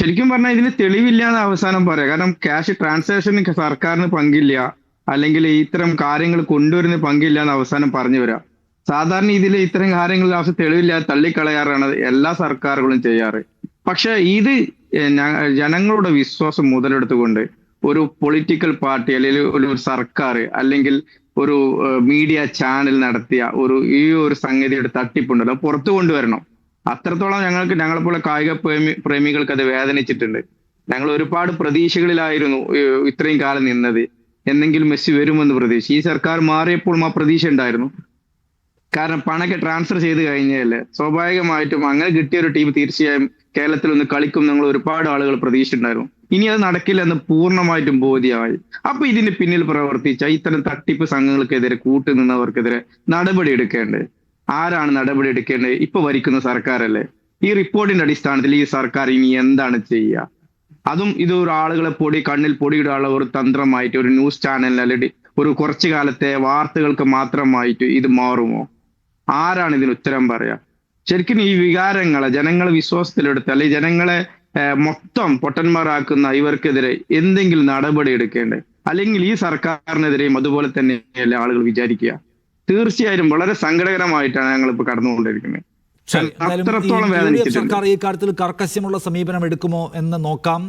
ശരിക്കും പറഞ്ഞാൽ ഇതിന് തെളിവില്ലാതെ അവസാനം പറയാം. കാരണം ക്യാഷ് ട്രാൻസാക്ഷന് സർക്കാരിന് പങ്കില്ല, അല്ലെങ്കിൽ ഇത്തരം കാര്യങ്ങൾ കൊണ്ടുവരുന്ന പങ്കില്ല എന്ന് അവസാനം പറഞ്ഞു വരാം. സാധാരണ ഇതിൽ ഇത്തരം കാര്യങ്ങൾ ലാസ്റ്റ് തെളിവില്ലാതെ തള്ളിക്കളയാറാണ് എല്ലാ സർക്കാരുകളും ചെയ്യാറ്. പക്ഷെ ഇത് ജനങ്ങളുടെ വിശ്വാസം മുതലെടുത്തുകൊണ്ട് ഒരു പൊളിറ്റിക്കൽ പാർട്ടി അല്ലെങ്കിൽ ഒരു സർക്കാർ അല്ലെങ്കിൽ ഒരു മീഡിയ ചാനൽ നടത്തിയ ഈ ഒരു സംഗതിയുടെ തട്ടിപ്പുണ്ടല്ലോ പുറത്തു കൊണ്ടുവരണം. അത്രത്തോളം ഞങ്ങളെ പോലെ കായിക പ്രേമികൾക്ക് അത് വേദനിച്ചിട്ടുണ്ട്. ഞങ്ങൾ ഒരുപാട് പ്രതീക്ഷകളിലായിരുന്നു ഇത്രയും കാലം നിന്നത്. എന്തെങ്കിലും മെസ്സി വരുമെന്ന് പ്രതീക്ഷ. ഈ സർക്കാർ മാറിയപ്പോൾ ആ പ്രതീക്ഷ ഉണ്ടായിരുന്നു. കാരണം പണമൊക്കെ ട്രാൻസ്ഫർ ചെയ്ത് കഴിഞ്ഞാൽ സ്വാഭാവികമായിട്ടും അങ്ങനെ കിട്ടിയ ഒരു ടീം തീർച്ചയായും കേരളത്തിൽ ഒന്ന് കളിക്കും ഞങ്ങൾ ഒരുപാട് ആളുകൾ പ്രതീക്ഷ ഉണ്ടായിരുന്നു. ഇനി അത് നടക്കില്ല എന്ന് പൂർണ്ണമായിട്ടും ബോധ്യമായി. അപ്പൊ ഇതിന് പിന്നിൽ പ്രവർത്തിച്ച ഇത്തരം തട്ടിപ്പ് സംഘങ്ങൾക്കെതിരെ കൂട്ടുനിന്നവർക്കെതിരെ നടപടി എടുക്കേണ്ടത് ആരാണ്? നടപടി എടുക്കേണ്ടത് ഇപ്പൊ ഭരിക്കുന്ന സർക്കാരല്ലേ. ഈ റിപ്പോർട്ടിന്റെ അടിസ്ഥാനത്തിൽ ഈ സർക്കാർ ഇനി എന്താണ് ചെയ്യുക? അതും ഇത് ഒരു ആളുകളെ കണ്ണിൽ പൊടിയിടാനുള്ള ഒരു തന്ത്രമായിട്ട് ഒരു ന്യൂസ് ചാനലിൽ അല്ലെങ്കിൽ ഒരു കുറച്ചു കാലത്തെ വാർത്തകൾക്ക് മാത്രമായിട്ട് ഇത് മാറുമോ? ആരാണ് ഇതിന് ഉത്തരം പറയാ? ശരിക്കും ഈ വികാരങ്ങളെ ജനങ്ങളെ വിശ്വാസത്തിലെടുത്ത് അല്ലെങ്കിൽ ജനങ്ങളെ മൊത്തം പൊട്ടന്മാരാക്കുന്ന ഇവർക്കെതിരെ എന്തെങ്കിലും നടപടി എടുക്കേണ്ടത്. അല്ലെങ്കിൽ ഈ സർക്കാരിനെതിരെയും അതുപോലെ തന്നെയല്ലേ ആളുകൾ വിചാരിക്കുക? തീർച്ചയായും വളരെ സങ്കടകരമായിട്ടാണ് ഞങ്ങൾ ഇപ്പൊ കടന്നുകൊണ്ടിരിക്കുന്നത്. അത്രത്തോളം വേദനിച്ചിട്ടുണ്ട്. സർക്കാർ ഈ കാര്യത്തിൽ കർക്കശമുള്ള സമീപനം എടുക്കുമോ എന്ന് നോക്കാം.